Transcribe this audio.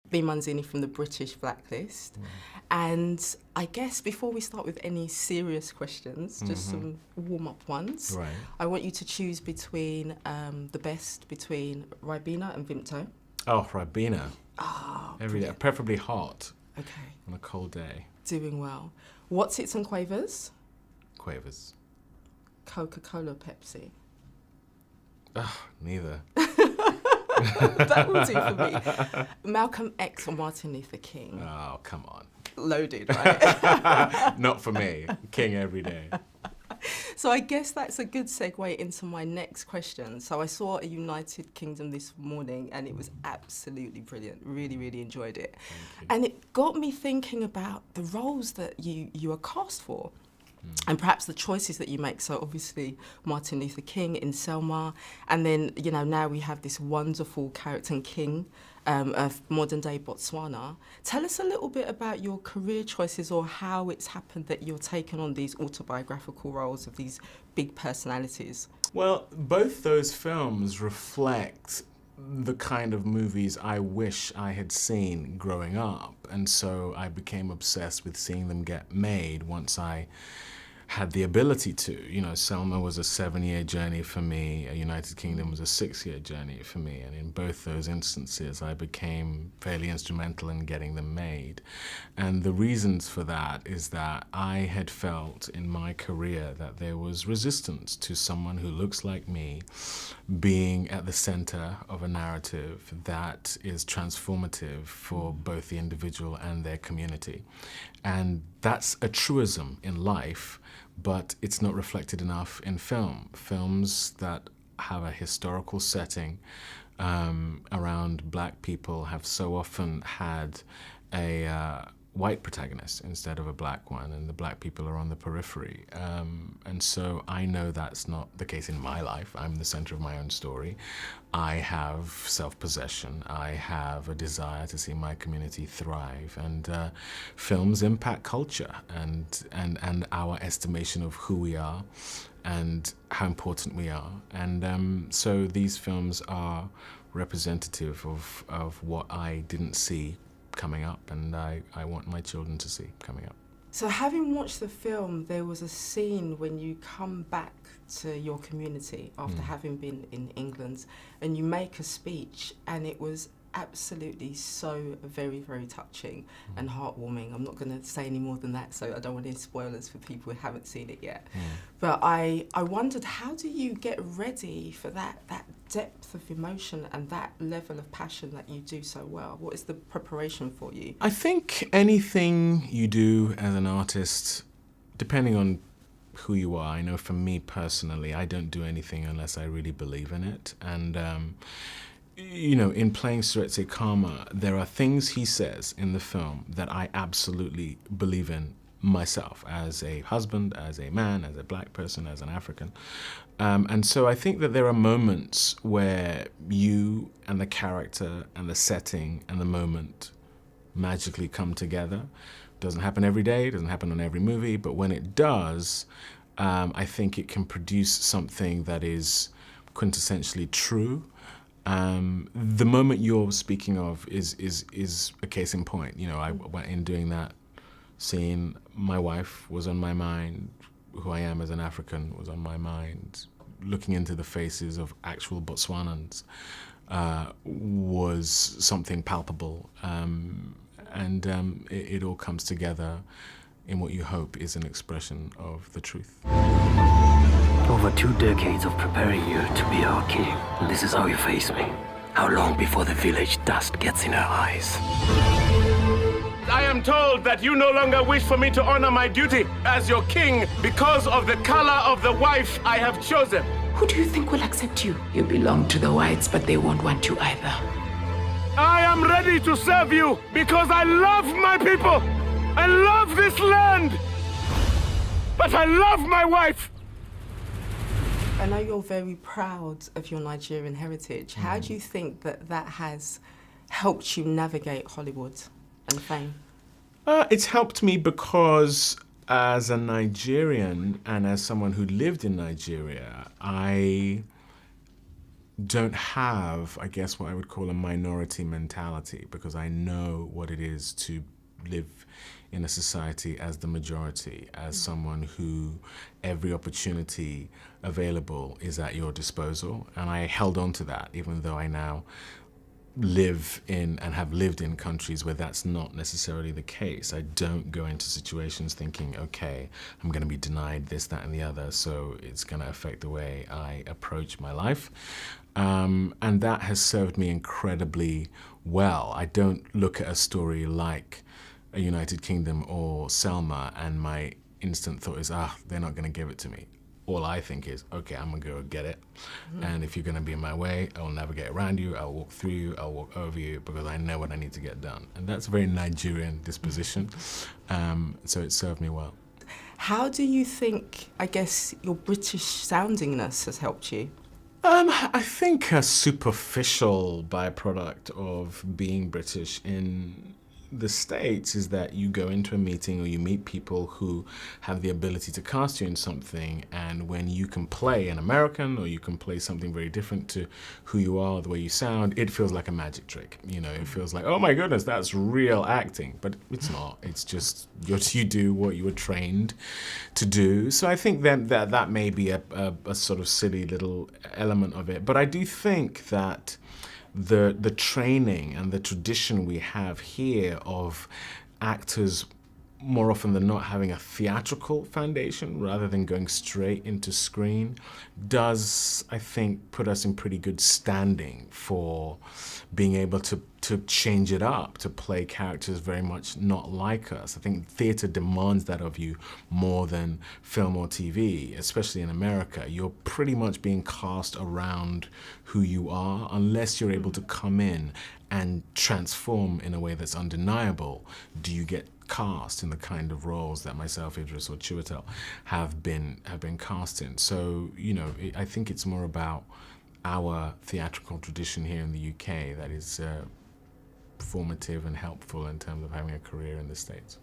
the Manzini from the British Blacklist. And I guess before we start with any serious questions, just some warm-up ones, I want you to choose between the best between Ribena and Vimto. Oh, Ribena. Oh, every day, preferably hot. Okay. On a cold day. Doing well. What's Its and Quavers? Quavers. Coca-Cola, Pepsi? Neither. That will do for me. Malcolm X or Martin Luther King? Oh, come on. Loaded, right? Not for me. King every day. So I guess that's a good segue into my next question. So I saw A United Kingdom this morning and it was absolutely brilliant. Really, really enjoyed it. And it got me thinking about the roles that you are cast for. And perhaps the choices that you make. So obviously Martin Luther King in Selma, and then, you know, now we have this wonderful character and king of modern day Botswana. Tell us a little bit about your career choices or how it's happened that you're taking on these autobiographical roles of these big personalities. Well, both those films reflect the kind of movies I wish I had seen growing up. And so I became obsessed with seeing them get made once I had the ability to. You know, Selma was a 7-year journey for me, A United Kingdom was a 6-year journey for me, and in both those instances I became fairly instrumental in getting them made. And the reasons for that is that I had felt in my career that there was resistance to someone who looks like me being at the center of a narrative that is transformative for both the individual and their community. And that's a truism in life, but it's not reflected enough in film. Films that have a historical setting around black people have so often had a white protagonist instead of a black one, and the black people are on the periphery. And so I know that's not the case in my life. I'm the center of my own story. I have self-possession. I have a desire to see my community thrive. And films impact culture and our estimation of who we are and how important we are. And so these films are representative of what I didn't see coming up, and I want my children to see coming up. So having watched the film, there was a scene when you come back to your community after having been in England and you make a speech, and it was absolutely so very, very touching and heartwarming. I'm not going to say any more than that, so I don't want any spoilers for people who haven't seen it yet. But I wondered, how do you get ready for that depth of emotion and that level of passion that you do so well? What is the preparation for you? I think anything you do as an artist, depending on who you are, I know for me personally, I don't do anything unless I really believe in it. And you know, in playing Seretse Khama, there are things he says in the film that I absolutely believe in myself as a husband, as a man, as a black person, as an African. And so I think that there are moments where you and the character and the setting and the moment magically come together. Doesn't happen every day, doesn't happen on every movie, but when it does, I think it can produce something that is quintessentially true. The moment you're speaking of is a case in point. You know, I went in doing that scene, my wife was on my mind, who I am as an African was on my mind. Looking into the faces of actual Botswanans was something palpable. It all comes together in what you hope is an expression of the truth. Over 2 decades of preparing you to be our king, and this is how you face me. How long before the village dust gets in her eyes? I am told that you no longer wish for me to honor my duty as your king because of the color of the wife I have chosen. Who do you think will accept you? You belong to the whites, but they won't want you either. I am ready to serve you because I love my people. I love this land. But I love my wife. I know you're very proud of your Nigerian heritage. How do you think that has helped you navigate Hollywood and fame? It's helped me because as a Nigerian and as someone who lived in Nigeria, I don't have, I guess, what I would call a minority mentality, because I know what it is to live in a society as the majority, as someone who every opportunity available is at your disposal. And I held on to that, even though I now live in and have lived in countries where that's not necessarily the case. I don't go into situations thinking, okay, I'm going to be denied this, that, and the other, so it's going to affect the way I approach my life. And that has served me incredibly well. I don't look at a story like a United Kingdom or Selma and my instant thought is, they're not going to give it to me. All I think is, okay, I'm going to go get it. And if you're going to be in my way, I'll navigate around you, I'll walk through you, I'll walk over you, because I know what I need to get done. And that's a very Nigerian disposition. So it served me well. How do you think, I guess, your British soundingness has helped you? I think a superficial byproduct of being British in the States is that you go into a meeting or you meet people who have the ability to cast you in something, and when you can play an American or you can play something very different to who you are, the way you sound, it feels like a magic trick. You know, it feels like, oh my goodness, that's real acting. But it's not. It's just you do what you were trained to do. So I think that may be a sort of silly little element of it. But I do think that the training and the tradition we have here of actors more often than not having a theatrical foundation rather than going straight into screen does, I think, put us in pretty good standing for being able to change it up, to play characters very much not like us. I think theatre demands that of you more than film or TV, especially in America. You're pretty much being cast around who you are unless you're able to come in and transform in a way that's undeniable. Do you get cast in the kind of roles that myself, Idris, or Chiwetel have been cast in? So, you know, I think it's more about our theatrical tradition here in the UK that is formative and helpful in terms of having a career in the States.